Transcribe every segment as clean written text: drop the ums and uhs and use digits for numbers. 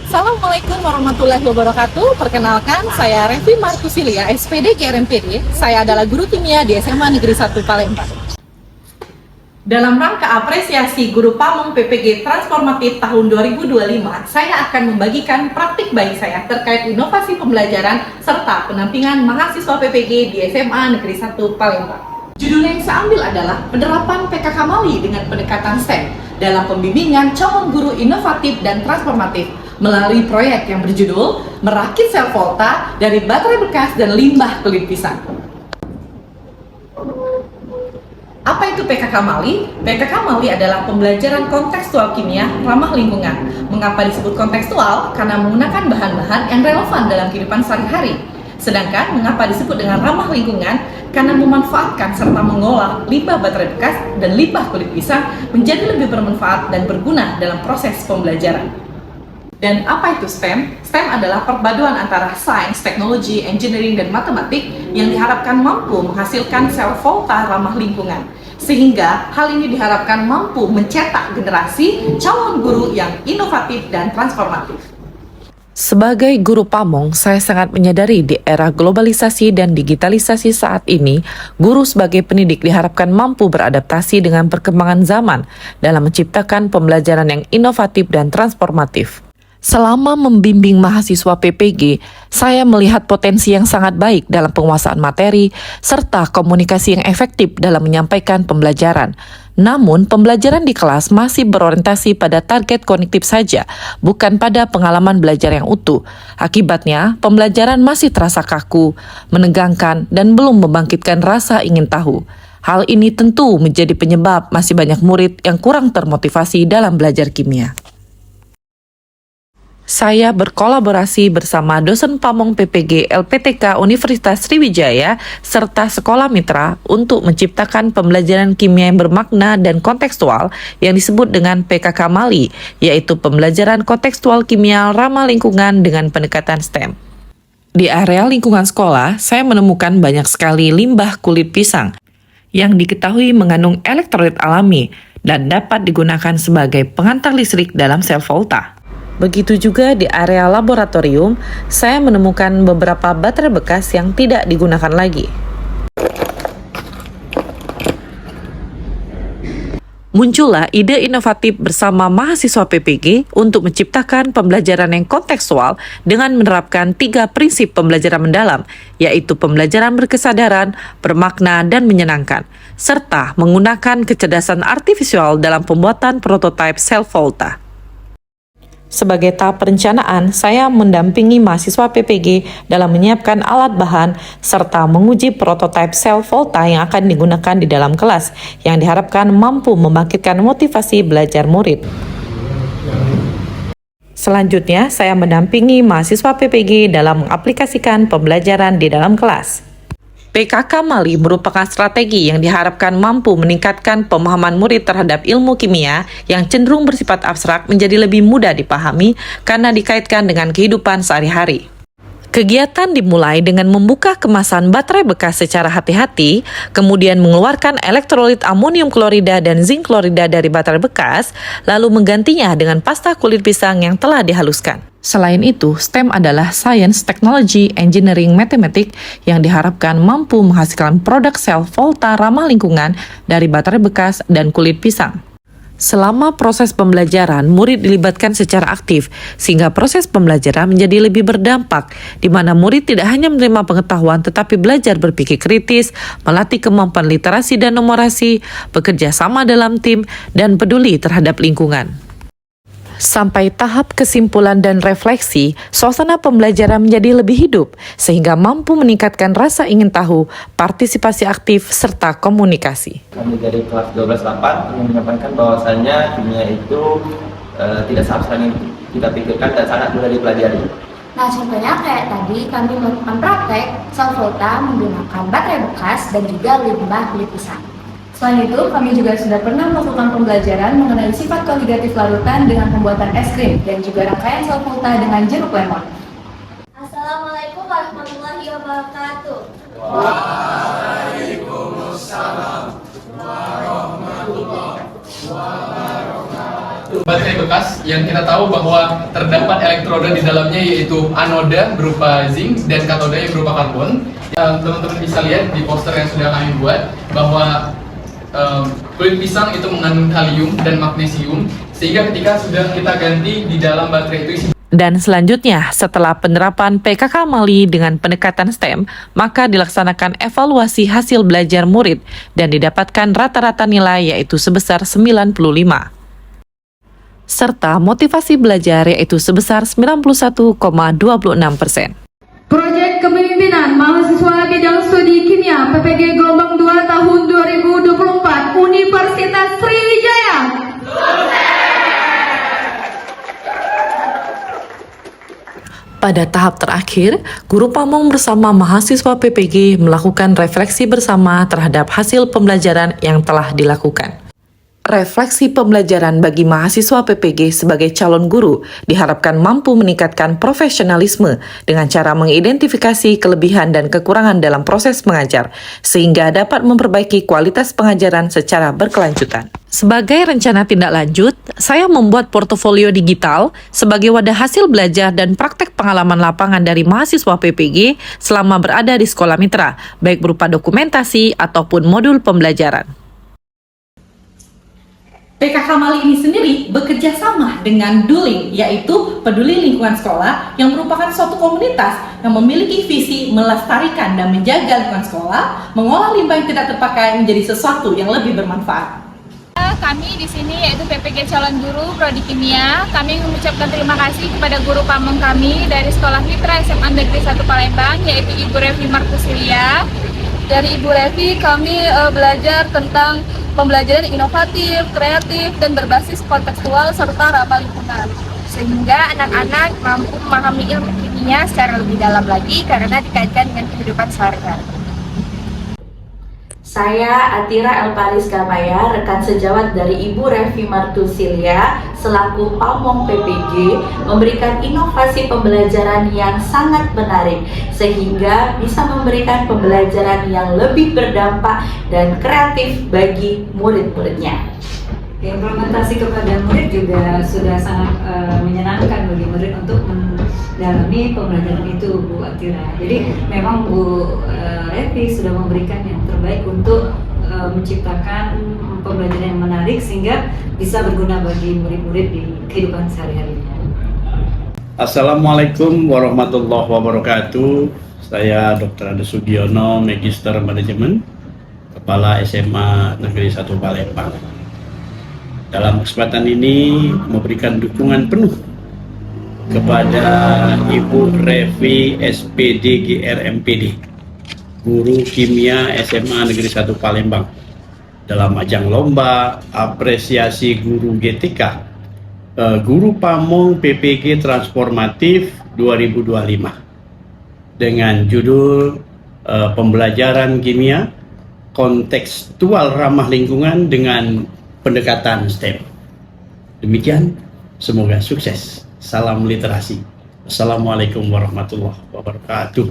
Assalamualaikum warahmatullahi wabarakatuh. Perkenalkan, saya Revi Martusilia, SPD GRMPD. Saya adalah guru kimia di SMA Negeri 1 Palembang. Dalam rangka apresiasi Guru Pamong PPG Transformatif tahun 2025, saya akan membagikan praktik baik saya terkait inovasi pembelajaran serta penampingan mahasiswa PPG di SMA Negeri 1 Palembang. Judul yang saya ambil adalah penerapan PKK Mali dengan pendekatan STEM dalam pembimbingan calon guru inovatif dan transformatif melalui proyek yang berjudul Merakit Sel Volta dari Baterai Bekas dan Limbah Kulit Pisang. Apa itu PKK Mali? PKK Mali adalah pembelajaran kontekstual kimia ramah lingkungan. Mengapa disebut kontekstual? Karena menggunakan bahan-bahan yang relevan dalam kehidupan sehari-hari. Sedangkan mengapa disebut dengan ramah lingkungan? Karena memanfaatkan serta mengolah limbah baterai bekas dan limbah kulit pisang menjadi lebih bermanfaat dan berguna dalam proses pembelajaran. Dan apa itu STEM? STEM adalah perpaduan antara sains, teknologi, engineering, dan matematik yang diharapkan mampu menghasilkan sel volta ramah lingkungan. Sehingga hal ini diharapkan mampu mencetak generasi calon guru yang inovatif dan transformatif. Sebagai guru Pamong, saya sangat menyadari di era globalisasi dan digitalisasi saat ini, guru sebagai pendidik diharapkan mampu beradaptasi dengan perkembangan zaman dalam menciptakan pembelajaran yang inovatif dan transformatif. Selama membimbing mahasiswa PPG, saya melihat potensi yang sangat baik dalam penguasaan materi serta komunikasi yang efektif dalam menyampaikan pembelajaran. Namun, pembelajaran di kelas masih berorientasi pada target kognitif saja, bukan pada pengalaman belajar yang utuh. Akibatnya, pembelajaran masih terasa kaku, menegangkan, dan belum membangkitkan rasa ingin tahu. Hal ini tentu menjadi penyebab masih banyak murid yang kurang termotivasi dalam belajar kimia. Saya berkolaborasi bersama dosen Pamong PPG LPTK Universitas Sriwijaya serta sekolah mitra untuk menciptakan pembelajaran kimia yang bermakna dan kontekstual yang disebut dengan PKK Mali, yaitu pembelajaran kontekstual kimia ramah lingkungan dengan pendekatan STEM. Di area lingkungan sekolah, saya menemukan banyak sekali limbah kulit pisang yang diketahui mengandung elektrolit alami dan dapat digunakan sebagai pengantar listrik dalam sel volta. Begitu juga di area laboratorium, saya menemukan beberapa baterai bekas yang tidak digunakan lagi. Muncullah ide inovatif bersama mahasiswa PPG untuk menciptakan pembelajaran yang kontekstual dengan menerapkan 3 prinsip pembelajaran mendalam, yaitu pembelajaran berkesadaran, bermakna, dan menyenangkan, serta menggunakan kecerdasan artifisial dalam pembuatan prototipe sel volta. Sebagai tahap perencanaan, saya mendampingi mahasiswa PPG dalam menyiapkan alat bahan serta menguji prototipe sel volta yang akan digunakan di dalam kelas yang diharapkan mampu membangkitkan motivasi belajar murid. Selanjutnya, saya mendampingi mahasiswa PPG dalam mengaplikasikan pembelajaran di dalam kelas. PKK Mali merupakan strategi yang diharapkan mampu meningkatkan pemahaman murid terhadap ilmu kimia yang cenderung bersifat abstrak menjadi lebih mudah dipahami karena dikaitkan dengan kehidupan sehari-hari. Kegiatan dimulai dengan membuka kemasan baterai bekas secara hati-hati, kemudian mengeluarkan elektrolit amonium klorida dan zinc klorida dari baterai bekas, lalu menggantinya dengan pasta kulit pisang yang telah dihaluskan. Selain itu, STEM adalah Science, Technology, Engineering, Matematik yang diharapkan mampu menghasilkan produk sel volta ramah lingkungan dari baterai bekas dan kulit pisang. Selama proses pembelajaran, murid dilibatkan secara aktif, sehingga proses pembelajaran menjadi lebih berdampak, di mana murid tidak hanya menerima pengetahuan tetapi belajar berpikir kritis, melatih kemampuan literasi dan numerasi, bekerja sama dalam tim, dan peduli terhadap lingkungan. Sampai tahap kesimpulan dan refleksi, suasana pembelajaran menjadi lebih hidup, sehingga mampu meningkatkan rasa ingin tahu, partisipasi aktif, serta komunikasi. Kami dari kelas 12-8 ingin menyampaikan bahwasannya kimia itu tidak seabstrak yang kita pikirkan dan sangat mudah dipelajari. Nah, contohnya kayak tadi kami melakukan praktek sel volta menggunakan baterai bekas dan juga limbah kulit pisang. Selain itu, kami juga sudah pernah melakukan pembelajaran mengenai sifat koligatif larutan dengan pembuatan es krim dan juga rangkaian sel volta dengan jeruk lemon. Assalamualaikum warahmatullahi wabarakatuh. Waalaikumsalam warahmatullahi wabarakatuh. baterai bekas yang kita tahu bahwa terdapat elektroda di dalamnya, yaitu anoda berupa zinc dan katoda yang berupa karbon. Teman-teman bisa lihat di poster yang sudah kami buat bahwa kulit pisang itu mengandung kalium dan magnesium, sehingga ketika sudah kita ganti di dalam baterai itu isi. Dan selanjutnya, setelah penerapan PKK Mali dengan pendekatan STEM, maka dilaksanakan evaluasi hasil belajar murid dan didapatkan rata-rata nilai yaitu sebesar 95. Serta motivasi belajar yaitu sebesar 91,26%. Proyek Kepemimpinan Mahasiswa Bidang Studi Kimia PPG Gelombang 2 tahun 2024 Universitas Sriwijaya. Pada tahap terakhir, guru pamong bersama mahasiswa PPG melakukan refleksi bersama terhadap hasil pembelajaran yang telah dilakukan. Refleksi pembelajaran bagi mahasiswa PPG sebagai calon guru diharapkan mampu meningkatkan profesionalisme dengan cara mengidentifikasi kelebihan dan kekurangan dalam proses mengajar, sehingga dapat memperbaiki kualitas pengajaran secara berkelanjutan. Sebagai rencana tindak lanjut, saya membuat portofolio digital sebagai wadah hasil belajar dan praktek pengalaman lapangan dari mahasiswa PPG selama berada di sekolah mitra, baik berupa dokumentasi ataupun modul pembelajaran. PKK Mali ini sendiri bekerja sama dengan Duling, yaitu Peduli Lingkungan Sekolah, yang merupakan suatu komunitas yang memiliki visi melestarikan dan menjaga lingkungan sekolah, mengolah limbah yang tidak terpakai menjadi sesuatu yang lebih bermanfaat. Kami di sini yaitu PPG calon guru Prodi Kimia. Kami mengucapkan terima kasih kepada guru pamong kami dari Sekolah Mitra SMA Negeri 1 Palembang, yaitu Ibu Revi Markusilia. Dari Ibu Revi kami belajar tentang pembelajaran inovatif, kreatif, dan berbasis kontekstual serta ramah lingkungan, sehingga anak-anak mampu memahami ilmu kimia secara lebih dalam lagi karena dikaitkan dengan kehidupan sehari-hari. Saya Atira Elparis Gamaya, rekan sejawat dari Ibu Revi Martusilia selaku Pamong PPG, memberikan inovasi pembelajaran yang sangat menarik sehingga bisa memberikan pembelajaran yang lebih berdampak dan kreatif bagi murid-muridnya. Implementasi kepada murid juga sudah sangat menyenangkan bagi murid untuk mendalami pembelajaran itu, Bu Atira. Jadi memang Bu Revi sudah memberikan yang terbaik untuk menciptakan pembelajaran yang menarik sehingga bisa berguna bagi murid-murid di kehidupan sehari-harinya. Assalamualaikum warahmatullahi wabarakatuh. Saya Dr. Ade Sugiono, Magister Manajemen, Kepala SMA Negeri 1 Palembang. Dalam kesempatan ini memberikan dukungan penuh kepada Ibu Revi SPD GRMPD, Guru Kimia SMA Negeri 1 Palembang, dalam ajang lomba apresiasi guru GTK, Guru Pamong PPG Transformatif 2025, dengan judul pembelajaran kimia kontekstual ramah lingkungan dengan pendekatan STEM. Demikian, semoga sukses. Salam literasi. Assalamualaikum warahmatullahi wabarakatuh.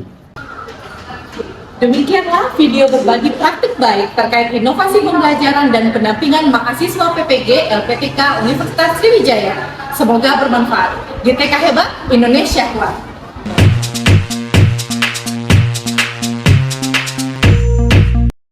Demikianlah video berbagi praktik baik terkait inovasi pembelajaran dan pendampingan mahasiswa PPG LPTK Universitas Sriwijaya. Semoga bermanfaat. GTK hebat, Indonesia kuat.